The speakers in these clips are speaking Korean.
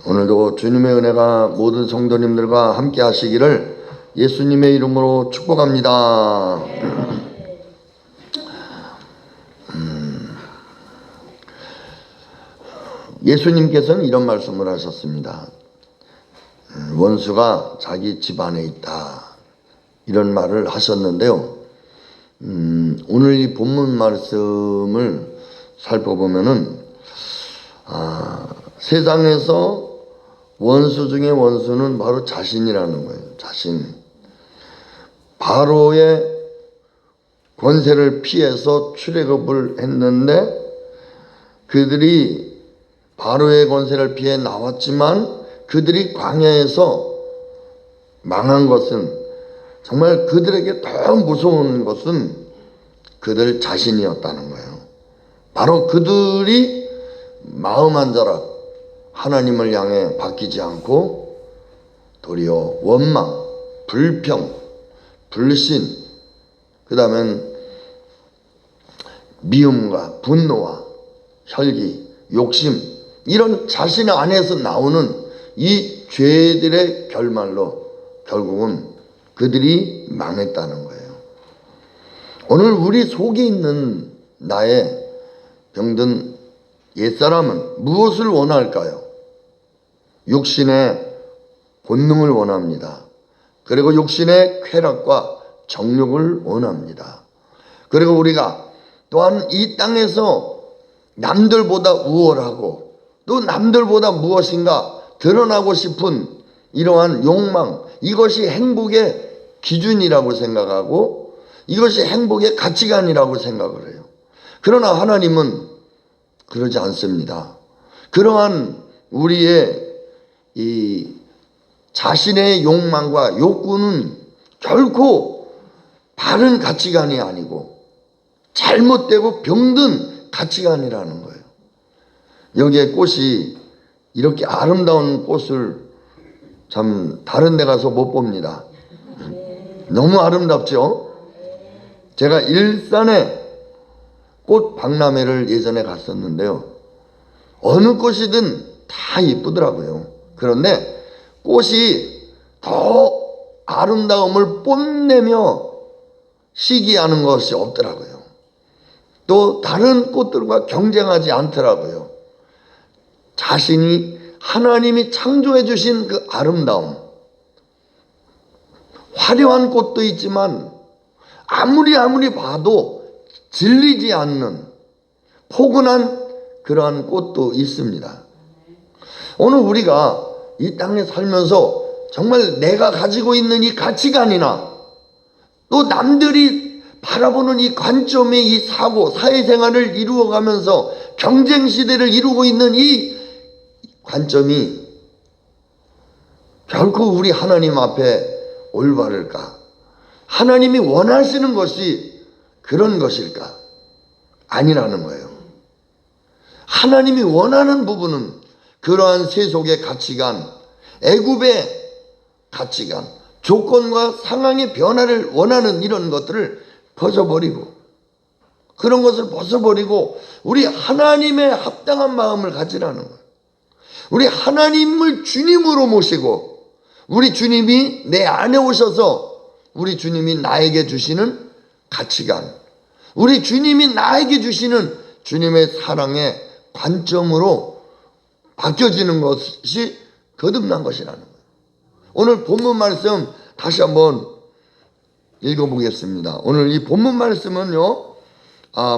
오늘도 주님의 은혜가 모든 성도님들과 함께 하시기를 예수님의 이름으로 축복합니다. 예수님께서는 이런 말씀을 하셨습니다. 원수가 자기 집안에 있다, 이런 말을 하셨는데요. 오늘 이 본문 말씀을 살펴보면은 세상에서 원수 중에 원수는 바로 자신이라는 거예요. 자신. 바로의 권세를 피해서 출애굽을 했는데 그들이 바로의 권세를 피해 나왔지만 그들이 광야에서 망한 것은, 정말 그들에게 더 무서운 것은 그들 자신이었다는 거예요. 바로 그들이 마음 한 자락 하나님을 향해 바뀌지 않고 도리어 원망, 불평, 불신, 그 다음엔 미움과 분노와 혈기, 욕심, 이런 자신 안에서 나오는 이 죄들의 결말로 결국은 그들이 망했다는 거예요. 오늘 우리 속에 있는 나의 병든 옛사람은 무엇을 원할까요? 육신의 본능을 원합니다. 그리고 육신의 쾌락과 정욕을 원합니다. 그리고 우리가 또한 이 땅에서 남들보다 우월하고 또 남들보다 무엇인가 드러나고 싶은 이러한 욕망, 이것이 행복의 기준이라고 생각하고 이것이 행복의 가치관이라고 생각을 해요. 그러나 하나님은 그러지 않습니다. 그러한 우리의 이 자신의 욕망과 욕구는 결코 바른 가치관이 아니고 잘못되고 병든 가치관이라는 거예요. 여기에 꽃이, 이렇게 아름다운 꽃을 참 다른 데 가서 못 봅니다. 너무 아름답죠? 제가 일산에 꽃 박람회를 예전에 갔었는데요. 어느 꽃이든 다 이쁘더라고요. 그런데 꽃이 더 아름다움을 뽐내며 시기하는 것이 없더라고요. 또 다른 꽃들과 경쟁하지 않더라고요. 자신이, 하나님이 창조해 주신 그 아름다움, 화려한 꽃도 있지만 아무리 봐도 질리지 않는 포근한 그러한 꽃도 있습니다. 오늘 우리가 이 땅에 살면서 정말 내가 가지고 있는 이 가치관이나 또 남들이 바라보는 이 관점의 이 사고, 사회생활을 이루어가면서 경쟁시대를 이루고 있는 이 관점이 결코 우리 하나님 앞에 올바를까? 하나님이 원하시는 것이 그런 것일까? 아니라는 거예요. 하나님이 원하는 부분은 그러한 세속의 가치관, 애굽의 가치관, 조건과 상황의 변화를 원하는 이런 것들을 벗어버리고, 그런 것을 벗어버리고 우리 하나님의 합당한 마음을 가지라는 거예요. 우리 하나님을 주님으로 모시고 우리 주님이 내 안에 오셔서 우리 주님이 나에게 주시는 가치관, 우리 주님이 나에게 주시는 주님의 사랑의 관점으로 바뀌어지는 것이 거듭난 것이라는 거예요. 오늘 본문 말씀 다시 한번 읽어보겠습니다. 오늘 이 본문 말씀은요,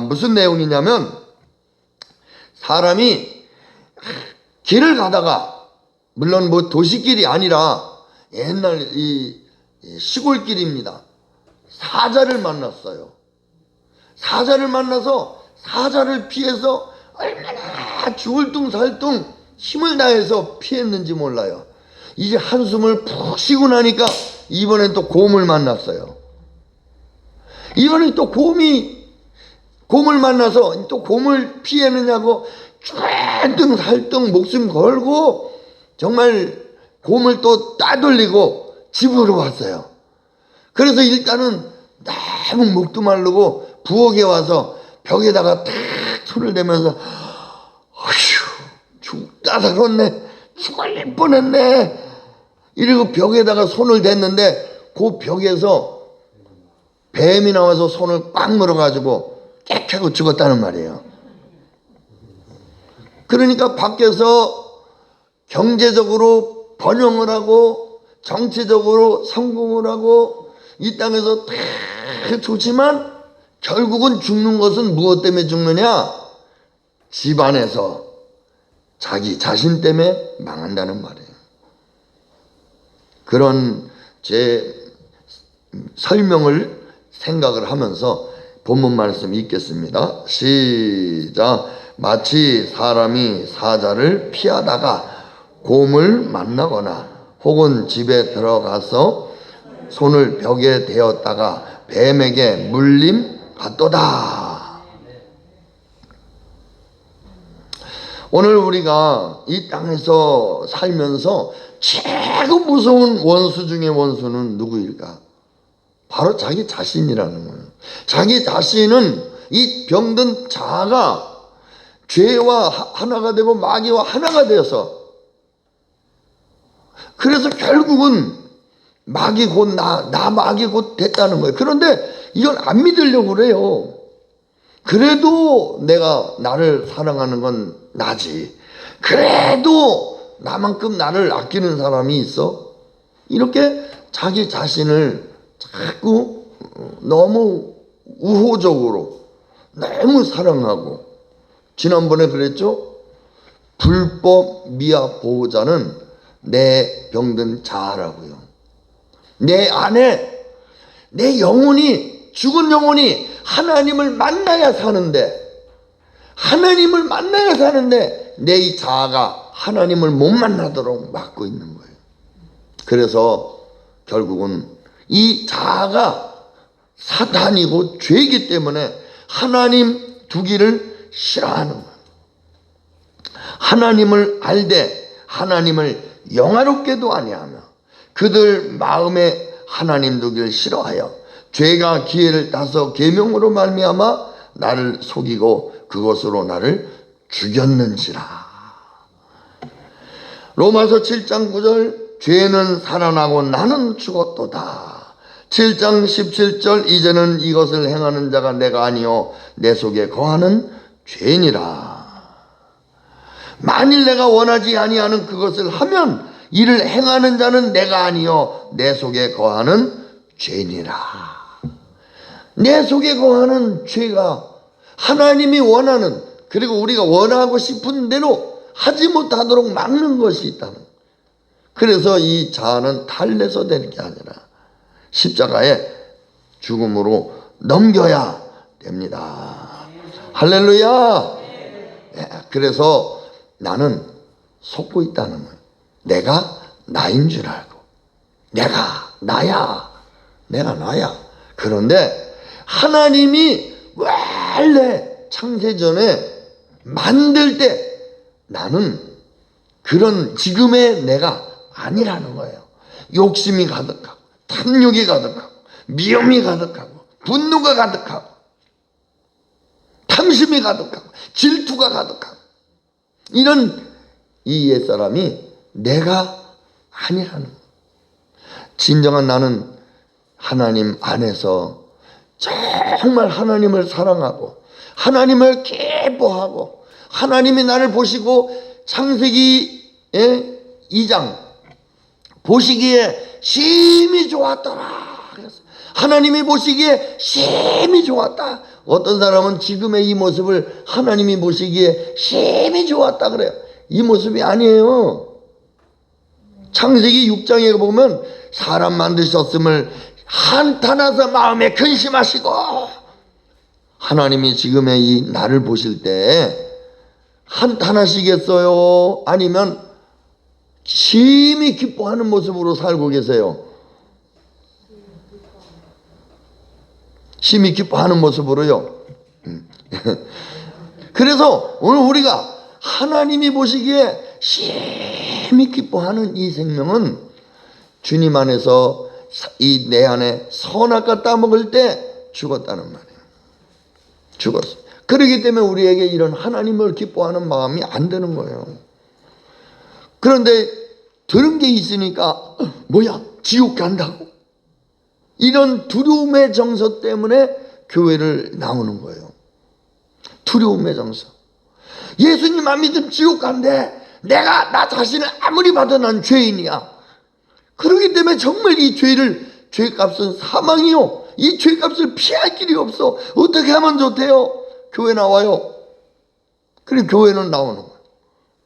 무슨 내용이냐면, 사람이 길을 가다가, 물론 뭐 도시길이 아니라 옛날 이 시골길입니다. 사자를 만났어요. 사자를 만나서 사자를 피해서 얼마나 죽을 둥살둥 힘을 다해서 피했는지 몰라요. 이제 한숨을 푹 쉬고 나니까 이번엔 또 곰을 만났어요. 이번엔 또 곰을 만나서 또 곰을 피했느냐고 쭈등살등 목숨 걸고 정말 곰을 또 따돌리고 집으로 왔어요. 그래서 일단은 너무 목도 마르고 부엌에 와서 벽에다가 탁 손을 대면서, 어휴, 죽다 살았네, 죽을 뻔했네. 이러고 벽에다가 손을 댔는데 그 벽에서 뱀이 나와서 손을 꽉 물어가지고 깨끗 하고 죽었다는 말이에요. 그러니까 밖에서 경제적으로 번영을 하고 정치적으로 성공을 하고 이 땅에서 다 좋지만 결국은 죽는 것은 무엇 때문에 죽느냐? 집안에서 자기 자신 때문에 망한다는 말이에요. 그런 제 설명을 생각을 하면서 본문 말씀 읽겠습니다. 시작. 마치 사람이 사자를 피하다가 곰을 만나거나 혹은 집에 들어가서 손을 벽에 대었다가 뱀에게 물림 같도다. 오늘 우리가 이 땅에서 살면서 최고 무서운 원수 중에 원수는 누구일까? 바로 자기 자신이라는 거예요. 자기 자신은 이 병든 자아가 죄와 하나가 되고 마귀와 하나가 되어서, 그래서 결국은 마귀 곧 나 마귀 곧 됐다는 거예요. 그런데 이걸 안 믿으려고 그래요. 그래도 내가 나를 사랑하는 건 나지. 그래도 나만큼 나를 아끼는 사람이 있어? 이렇게 자기 자신을 자꾸 너무 우호적으로 너무 사랑하고, 지난번에 그랬죠? 불법 미합 보호자는 내 병든 자아라고요. 내 안에 내 영혼이, 죽은 영혼이 하나님을 만나야 사는데, 하나님을 만나야 사는데 내 이 자아가 하나님을 못 만나도록 막고 있는 거예요. 그래서 결국은 이 자아가 사탄이고 죄이기 때문에 하나님 두기를 싫어하는 거예요. 하나님을 알되 하나님을 영화롭게도 아니하며 그들 마음에 하나님 두기를 싫어하여 죄가 기회를 따서 계명으로 말미암아 나를 속이고 그것으로 나를 죽였는지라. 로마서 7장 9절 죄는 살아나고 나는 죽었도다. 7장 17절 이제는 이것을 행하는 자가 내가 아니요 내 속에 거하는 죄니라. 만일 내가 원하지 아니하는 그것을 하면 이를 행하는 자는 내가 아니요 내 속에 거하는 죄니라. 내 속에 거하는 죄가 하나님이 원하는, 그리고 우리가 원하고 싶은 대로 하지 못하도록 막는 것이 있다는. 그래서 이 자아는 달래서 될 게 아니라 십자가의 죽음으로 넘겨야 됩니다. 할렐루야. 그래서 나는 속고 있다는 거예요. 내가 나인 줄 알고, 내가 나야. 그런데 하나님이 원래 창세전에 만들 때 나는 그런 지금의 내가 아니라는 거예요. 욕심이 가득하고 탐욕이 가득하고 미움이 가득하고 분노가 가득하고 탐심이 가득하고 질투가 가득하고 이런 이 옛사람이 내가 아니라는 거예요. 진정한 나는 하나님 안에서 정말 하나님을 사랑하고 하나님을 기뻐하고 하나님이 나를 보시고 창세기 2장 보시기에 심히 좋았더라. 하나님이 보시기에 심히 좋았다. 어떤 사람은 지금의 이 모습을 하나님이 보시기에 심히 좋았다 그래요. 이 모습이 아니에요. 창세기 6장에 보면 사람 만드셨음을 한탄하서 마음에 근심하시고, 하나님이 지금의 이 나를 보실 때 한탄하시겠어요? 아니면 심히 기뻐하는 모습으로 살고 계세요? 심히 기뻐하는 모습으로요. 그래서 오늘 우리가 하나님이 보시기에 심히 기뻐하는 이 생명은 주님 안에서 이 내 안에 선악과 따먹을 때 죽었다는 말이에요. 죽었어. 그렇기 때문에 우리에게 이런 하나님을 기뻐하는 마음이 안 드는 거예요. 그런데 들은 게 있으니까 뭐야, 지옥 간다고? 이런 두려움의 정서 때문에 교회를 나오는 거예요. 두려움의 정서. 예수님 안 믿으면 지옥 간대. 내가 나 자신을 아무리 봐도 난 죄인이야. 그렇기 때문에 정말 이 죄값은 사망이요. 이 죄값을 피할 길이 없어. 어떻게 하면 좋대요? 교회 나와요. 그리고 교회는 나오는 거예요.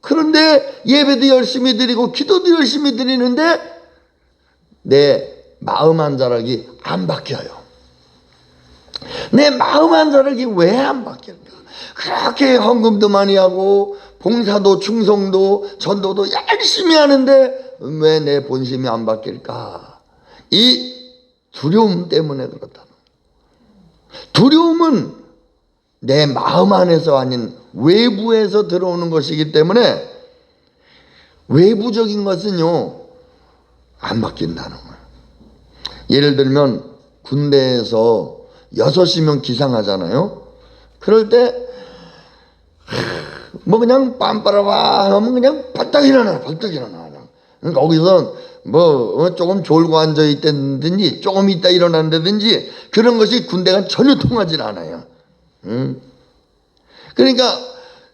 그런데 예배도 열심히 드리고 기도도 열심히 드리는데 내 마음 한 자락이 안 바뀌어요. 내 마음 한 자락이 왜 안 바뀔까? 그렇게 헌금도 많이 하고 봉사도 충성도 전도도 열심히 하는데 왜 내 본심이 안 바뀔까? 이 두려움 때문에 그렇다는. 두려움은 내 마음 안에서 아닌 외부에서 들어오는 것이기 때문에 외부적인 것은요 안 바뀐다는 거예요. 예를 들면 군대에서 6시면 기상하잖아요. 그럴 때 뭐 그냥 빰빠라바 하면 그냥 발딱 일어나. 그러니까 거기서 뭐 조금 졸고 앉아 있다든지 조금 있다 일어난다든지 그런 것이 군대가 전혀 통하지 않아요. 그러니까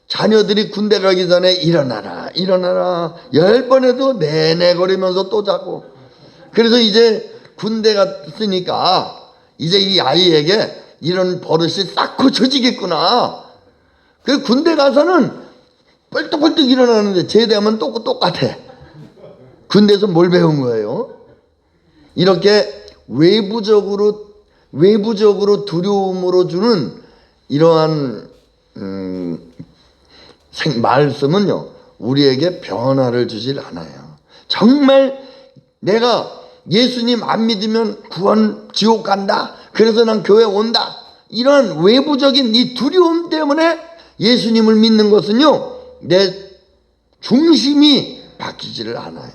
자녀들이 군대 가기 전에 일어나라 10번 해도 내내거리면서 또 자고. 그래서 이제 군대 갔으니까 이제 이 아이에게 이런 버릇이 싹 고쳐지겠구나. 그 군대 가서는 벌떡벌떡 일어나는데 제대하면 똑같아. 군대에서 뭘 배운 거예요? 이렇게 외부적으로 두려움으로 주는 이러한 말씀은요 우리에게 변화를 주질 않아요. 정말 내가 예수님 안 믿으면 구원 지옥 간다, 그래서 난 교회 온다, 이런 외부적인 이 두려움 때문에 예수님을 믿는 것은요 내 중심이 바뀌지를 않아요.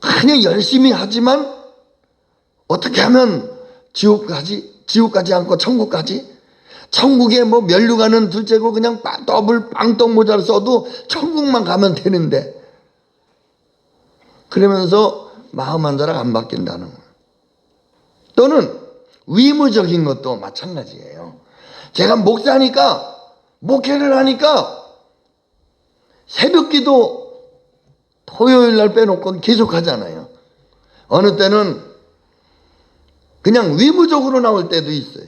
그냥 열심히 하지만 어떻게 하면 지옥 가지 않고 천국 가지? 천국에 뭐 면류관은 둘째고 그냥 더블 빵떡 모자를 써도 천국만 가면 되는데, 그러면서 마음 한 자락 안 바뀐다는 거예요. 또는 위무적인 것도 마찬가지예요. 제가 목사니까 목회를 하니까 새벽기도 토요일 날 빼놓고 계속 하잖아요. 어느 때는 그냥 위무적으로 나올 때도 있어요.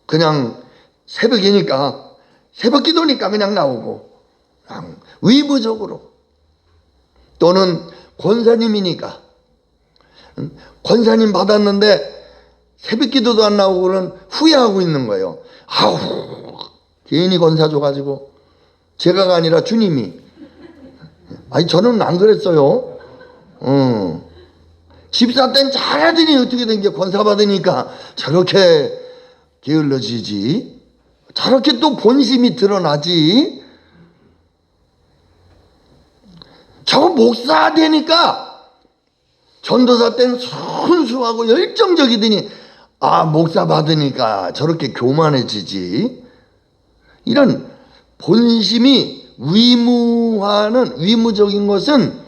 그냥 새벽이니까 새벽기도니까 그냥 나오고, 그냥 위무적으로. 또는 권사님이니까 권사님 받았는데 새벽기도도 안 나오고 그런 후회하고 있는 거예요. 아우 괜히 권사 줘가지고. 제가가 아니라 주님이. 아니 저는 안 그랬어요. 집사 땐 잘하더니 어떻게 된 게 권사 받으니까 저렇게 게을러지지, 저렇게 또 본심이 드러나지. 저 목사 되니까 전도사 때는 순수하고 열정적이더니 목사 받으니까 저렇게 교만해지지. 이런 본심이 위무적인 것은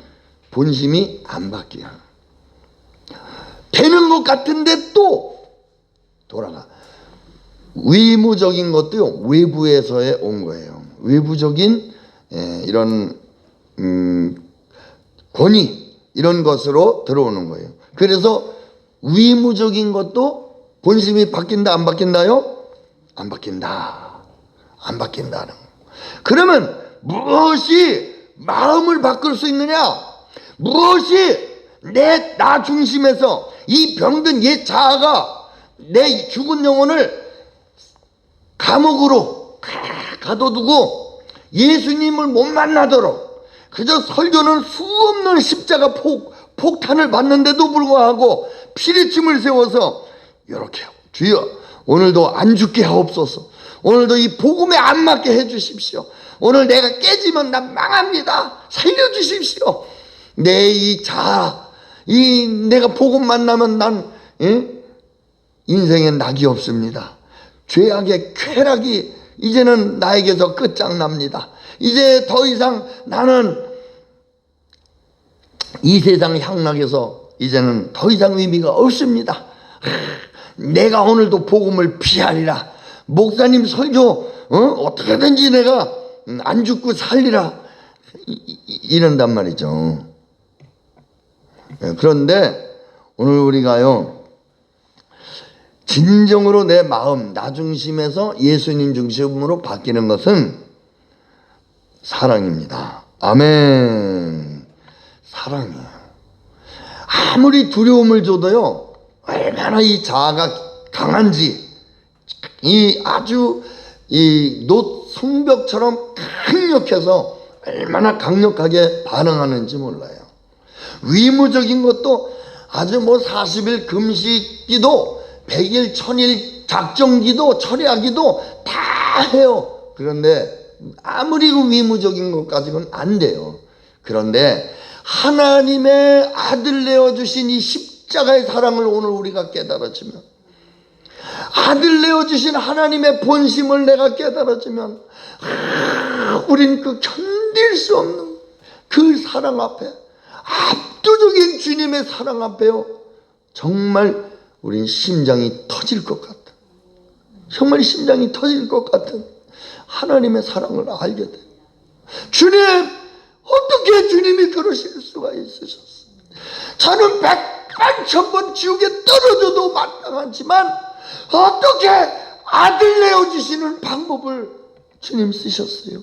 본심이 안 바뀌어요. 되는 것 같은데 또 돌아가. 위무적인 것도요 외부에서 온 거예요. 외부적인 이런 권위, 이런 것으로 들어오는 거예요. 그래서 위무적인 것도 본심이 바뀐다 안 바뀐다요? 안 바뀐다. 안 바뀐다는 거. 그러면 무엇이 마음을 바꿀 수 있느냐? 무엇이 나 중심에서 이 병든 옛 자아가 내 죽은 영혼을 감옥으로 가둬두고 예수님을 못 만나도록 그저 설교는 수없는 십자가 폭탄을 받는데도 불구하고 피리침을 세워서 이렇게 주여 오늘도 안 죽게 하옵소서, 오늘도 이 복음에 안 맞게 해주십시오, 오늘 내가 깨지면 난 망합니다, 살려주십시오. 내 이 자아, 내가 복음 만나면 난 인생에 낙이 없습니다. 죄악의 쾌락이 이제는 나에게서 끝장납니다. 이제 더 이상 나는 이 세상 향락에서 이제는 더 이상 의미가 없습니다. 내가 오늘도 복음을 피하리라. 목사님 설교 어떻게든지 내가 안 죽고 살리라. 이런단 말이죠. 그런데 오늘 우리가요, 진정으로 내 마음, 나 중심에서 예수님 중심으로 바뀌는 것은 사랑입니다. 아멘. 사랑이에요. 아무리 두려움을 줘도요, 얼마나 이 자아가 강한지, 이 아주 이 성벽처럼 강력해서 얼마나 강력하게 반응하는지 몰라요. 위무적인 것도 아주 40일 금식기도 100일 1000일 작정기도 철야기도 다 해요. 그런데 아무리 그 위무적인 것 가지고는 안 돼요. 그런데 하나님의 아들 내어주신 이 십자가의 사랑을 오늘 우리가 깨달아지면, 아들 내어주신 하나님의 본심을 내가 깨달아지면, 우린 그 견딜 수 없는 그 사랑 앞에, 압도적인 주님의 사랑 앞에요, 정말 우린 심장이 터질 것 같아. 정말 심장이 터질 것 같은 하나님의 사랑을 알게 돼요. 주님, 어떻게 주님이 그러실 수가 있으셨어요? 저는 100번 지옥에 떨어져도 마땅하지만 어떻게 아들 내어주시는 방법을 주님 쓰셨어요?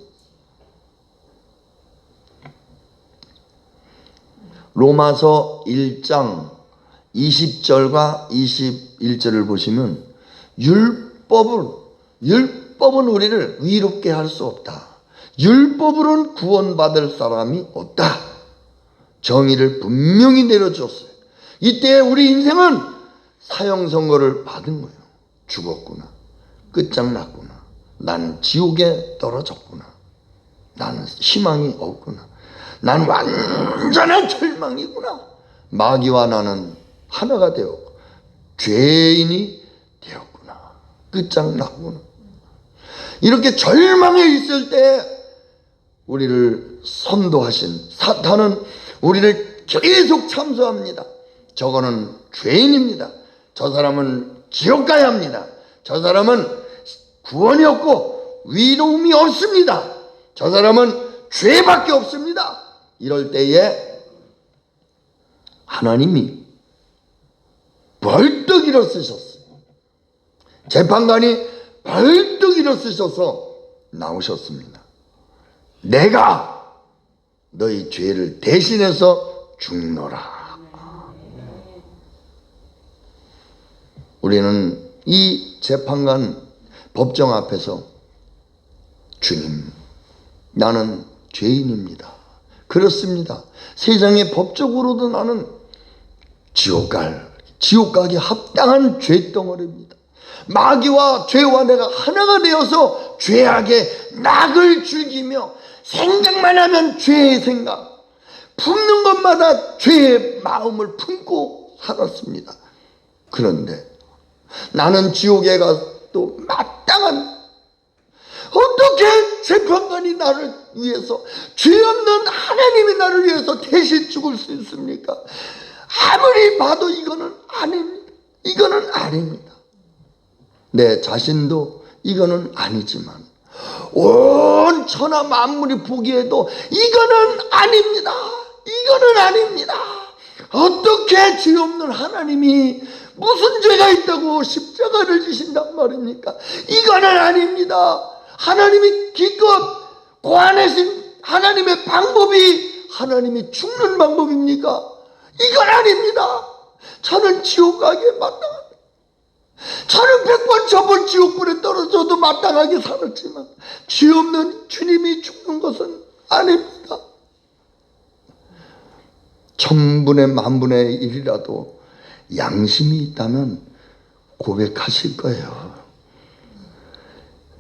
로마서 1장 20절과 21절을 보시면 율법은 우리를 위롭게 할 수 없다. 율법으로는 구원받을 사람이 없다. 정의를 분명히 내려줬어요. 이때 우리 인생은 사형 선고를 받은 거예요. 죽었구나. 끝장났구나. 나는 지옥에 떨어졌구나. 나는 희망이 없구나. 난 완전한 절망이구나. 마귀와 나는 하나가 되었고 죄인이 되었구나. 끝장났구나. 이렇게 절망에 있을 때 우리를 선도하신 사탄은 우리를 계속 참소합니다. 저거는 죄인입니다. 저 사람은 지옥 가야 합니다. 저 사람은 구원이 없고 위로움이 없습니다. 저 사람은 죄밖에 없습니다. 이럴 때에 하나님이 벌떡 일어서셨어요. 재판관이 벌떡 일어서셔서 나오셨습니다. 내가 너희 죄를 대신해서 죽노라. 우리는 이 재판관 법정 앞에서 주님, 나는 죄인입니다. 그렇습니다. 세상의 법적으로도 나는 지옥 가기 합당한 죄덩어리입니다. 마귀와 죄와 내가 하나가 되어서 죄악의 낙을 즐기며 생각만 하면 죄의 생각, 품는 것마다 죄의 마음을 품고 살았습니다. 그런데 나는 지옥에 가도 마땅한, 어떻게 재판관이 나를 위해서, 죄 없는 하나님이 나를 위해서 대신 죽을 수 있습니까? 아무리 봐도 이거는 아닙니다. 이거는 아닙니다. 내 자신도 이거는 아니지만 온 천하 만물이 보기에도 이거는 아닙니다. 이거는 아닙니다. 어떻게 죄 없는 하나님이 무슨 죄가 있다고 십자가를 지신단 말입니까? 이거는 아닙니다. 하나님이 기껏 고안하신 하나님의 방법이 하나님이 죽는 방법입니까? 이건 아닙니다. 저는 지옥 가기에 마땅합니다. 저는 100번 1000번 지옥불에 떨어져도 마땅하게 살았지만 죄 없는 주님이 죽는 것은 아닙니다. 1000분의 10,000분의 1이라도 양심이 있다면 고백하실 거예요.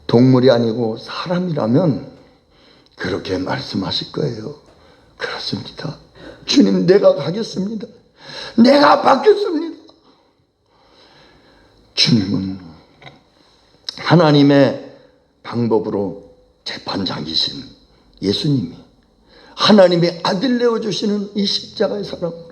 동물이 아니고 사람이라면 그렇게 말씀하실 거예요. 그렇습니다. 주님, 내가 가겠습니다. 내가 받겠습니다. 주님은 하나님의 방법으로 재판장이신 예수님이 하나님의 아들 내어주시는 이 십자가의 사랑으로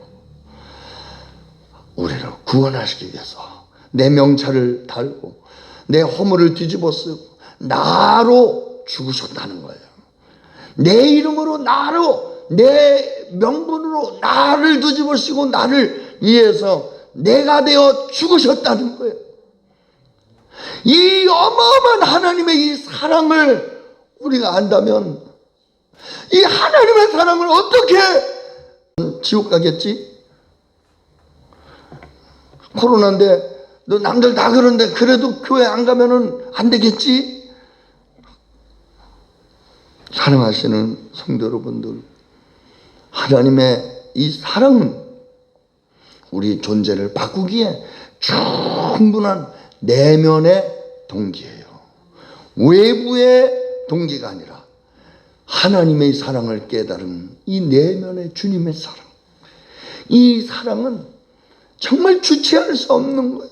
우리를 구원하시기 위해서 내 명찰을 달고 내 허물을 뒤집어 쓰고 나로 죽으셨다는 거예요. 내 이름으로, 나로, 내 명분으로 나를 뒤집으시고 나를 위해서 내가 되어 죽으셨다는 거예요. 이 어마어마한 하나님의 이 사랑을 우리가 안다면 이 하나님의 사랑을 어떻게 지옥 가겠지? 코로나인데 너 남들 다 그러는데 그래도 교회 안 가면은 안 되겠지? 사랑하시는 성도 여러분들, 하나님의 이 사랑은 우리 존재를 바꾸기에 충분한 내면의 동기예요. 외부의 동기가 아니라 하나님의 사랑을 깨달은 이 내면의 주님의 사랑. 이 사랑은 정말 주체할 수 없는 거예요.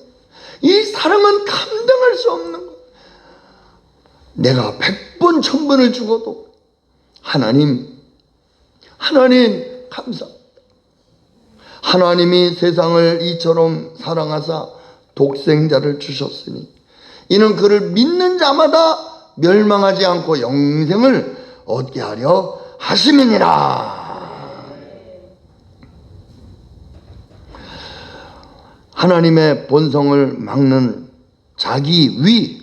이 사랑은 감당할 수 없는 거예요. 내가 100번 1000번을 죽어도 하나님 감사합니다. 하나님이 세상을 이처럼 사랑하사 독생자를 주셨으니 이는 그를 믿는 자마다 멸망하지 않고 영생을 얻게 하려 하심이니라. 하나님의 본성을 막는 자기 위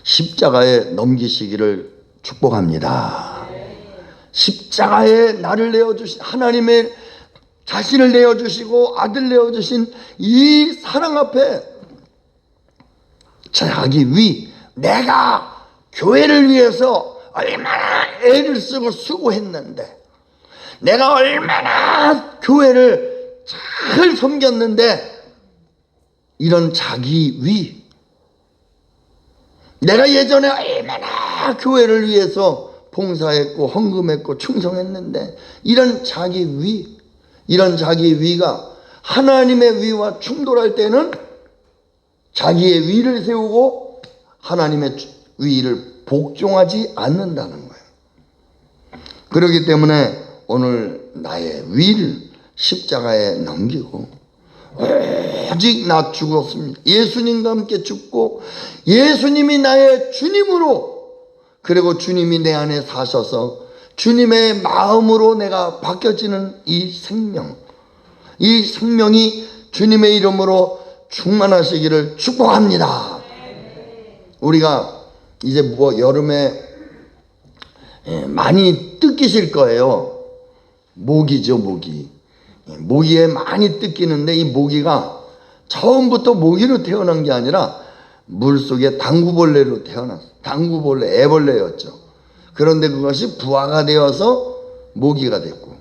십자가에 넘기시기를 축복합니다. 십자가에 나를 내어주신 하나님의 자신을 내어주시고 아들 내어주신 이 사랑 앞에 자기 위, 내가 교회를 위해서 얼마나 애를 쓰고 수고했는데, 내가 얼마나 교회를 잘 섬겼는데, 이런 자기 위, 내가 예전에 얼마나 교회를 위해서 봉사했고 헌금했고 충성했는데, 이런 자기 위, 이런 자기 위가 하나님의 위와 충돌할 때는 자기의 위를 세우고 하나님의 위를 복종하지 않는다는 거예요. 그렇기 때문에 오늘 나의 위를 십자가에 넘기고 오직 나 죽었습니다. 예수님과 함께 죽고 예수님이 나의 주님으로, 그리고 주님이 내 안에 사셔서 주님의 마음으로 내가 바뀌어지는 이 생명, 이 생명이 주님의 이름으로 충만하시기를 축복합니다. 우리가 이제 여름에 많이 뜯기실 거예요. 모기죠, 모기. 모기에 많이 뜯기는데 이 모기가 처음부터 모기로 태어난 게 아니라 물속에 당구벌레로 태어났어요. 당구벌레, 애벌레였죠. 그런데 그것이 부화가 되어서 모기가 됐고,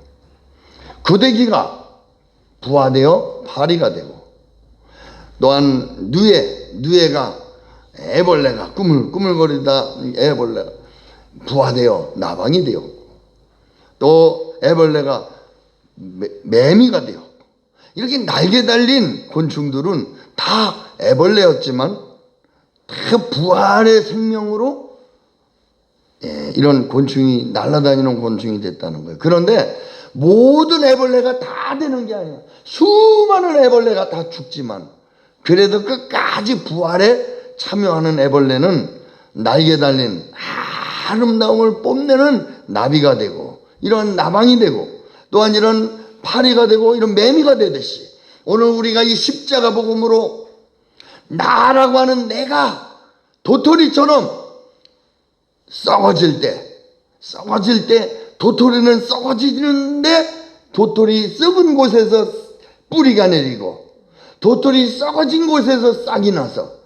구데기가 부화되어 파리가 되고, 또한 누에가 애벌레가 꾸물꾸물거리다 애벌레가 부화되어 나방이 되었고, 또 애벌레가 매미가 되었고, 이렇게 날개 달린 곤충들은 다 애벌레였지만 다 부활의 생명으로 이런 곤충이 날아다니는 곤충이 됐다는 거예요. 그런데 모든 애벌레가 다 되는 게 아니에요. 수많은 애벌레가 다 죽지만 그래도 끝까지 부활에 참여하는 애벌레는 날개 달린 아름다움을 뽐내는 나비가 되고, 이런 나방이 되고, 또한 이런 파리가 되고, 이런 매미가 되듯이 오늘 우리가 이 십자가 복음으로 나라고 하는 내가 도토리처럼 썩어질 때 도토리는 썩어지는데 도토리 썩은 곳에서 뿌리가 내리고, 도토리 썩어진 곳에서 싹이 나서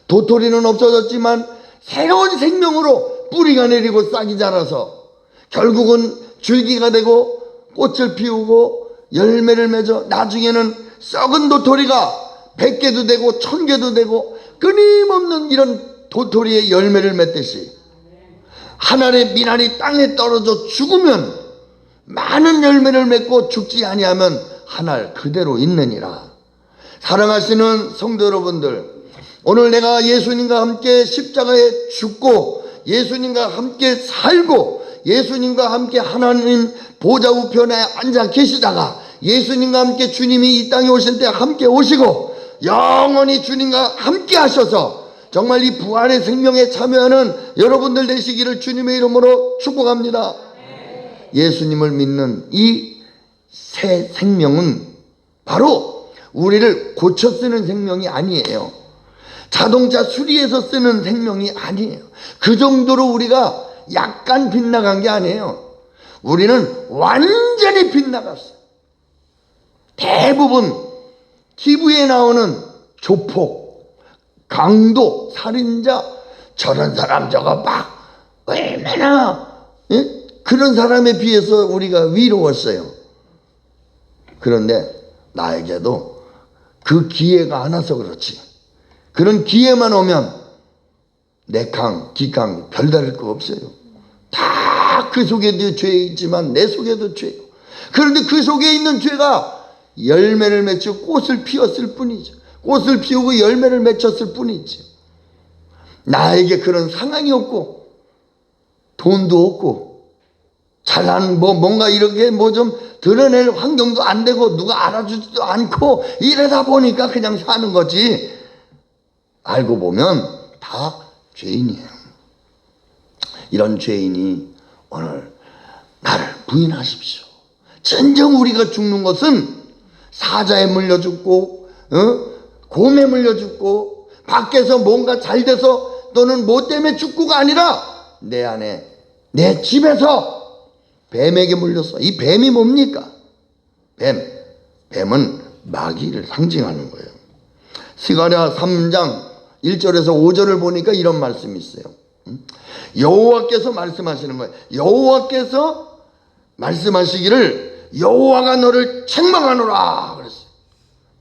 도토리는 없어졌지만 새로운 생명으로 뿌리가 내리고 싹이 자라서 결국은 줄기가 되고 꽃을 피우고 열매를 맺어 나중에는 썩은 도토리가 100개도 되고 1000개도 되고 끊임없는 이런 도토리의 열매를 맺듯이 하늘의 미나리 땅에 떨어져 죽으면 많은 열매를 맺고 죽지 아니하면 하늘 그대로 있느니라. 사랑하시는 성도 여러분들, 오늘 내가 예수님과 함께 십자가에 죽고 예수님과 함께 살고 예수님과 함께 하나님 보좌 우편에 앉아 계시다가 예수님과 함께 주님이 이 땅에 오실 때 함께 오시고 영원히 주님과 함께 하셔서 정말 이 부활의 생명에 참여하는 여러분들 되시기를 주님의 이름으로 축복합니다. 예수님을 믿는 이 새 생명은 바로 우리를 고쳐 쓰는 생명이 아니에요. 자동차 수리해서 쓰는 생명이 아니에요. 그 정도로 우리가 약간 빗나간 게 아니에요. 우리는 완전히 빗나갔어요. 대부분 TV에 나오는 조폭, 강도, 살인자, 저런 사람 저거 막 얼마나 그런 사람에 비해서 우리가 위로웠어요. 그런데 나에게도 그 기회가 안 와서 그렇지. 그런 기회만 오면 내 강, 기강 별다를 거 없어요. 다 그 속에도 죄 있지만 내 속에도 죄요. 그런데 그 속에 있는 죄가 열매를 맺고 꽃을 피웠을 뿐이죠. 꽃을 피우고 열매를 맺혔을 뿐이지. 나에게 그런 상황이 없고 돈도 없고 잘난 뭔가 이렇게 좀 드러낼 환경도 안 되고 누가 알아주지도 않고 이러다 보니까 그냥 사는 거지. 알고 보면 다 죄인이에요. 이런 죄인이 오늘 나를 부인하십시오. 진정 우리가 죽는 것은 사자에 물려 죽고 곰에 물려 죽고 밖에서 뭔가 잘 돼서 또는 뭐 때문에 죽고가 아니라 내 안에 내 집에서 뱀에게 물렸어. 이 뱀이 뭡니까? 뱀은 마귀를 상징하는 거예요. 스가랴 3장 1절에서 5절을 보니까 이런 말씀이 있어요. 여호와께서 말씀하시는 거예요. 여호와께서 말씀하시기를 여호와가 너를 책망하노라 그랬어요.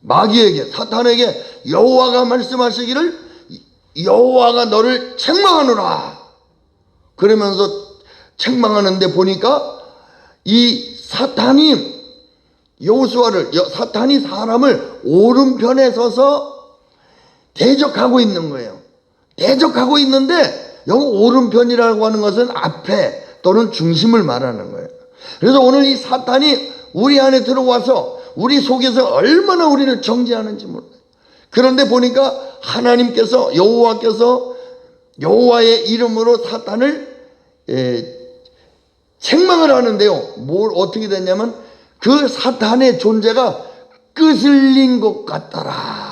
마귀에게, 사탄에게 여호와가 말씀하시기를 여호와가 너를 책망하노라. 그러면서 책망하는데 보니까 이 사탄이 사탄이 사람을 오른편에 서서 대적하고 있는 거예요. 대적하고 있는데 여기 오른편이라고 하는 것은 앞에 또는 중심을 말하는 거예요. 그래서 오늘 이 사탄이 우리 안에 들어와서 우리 속에서 얼마나 우리를 정죄하는지 몰라요. 그런데 보니까 하나님께서 여호와의 이름으로 사탄을 책망을 하는데요. 뭘 어떻게 됐냐면 그 사탄의 존재가 끄슬린 것 같더라.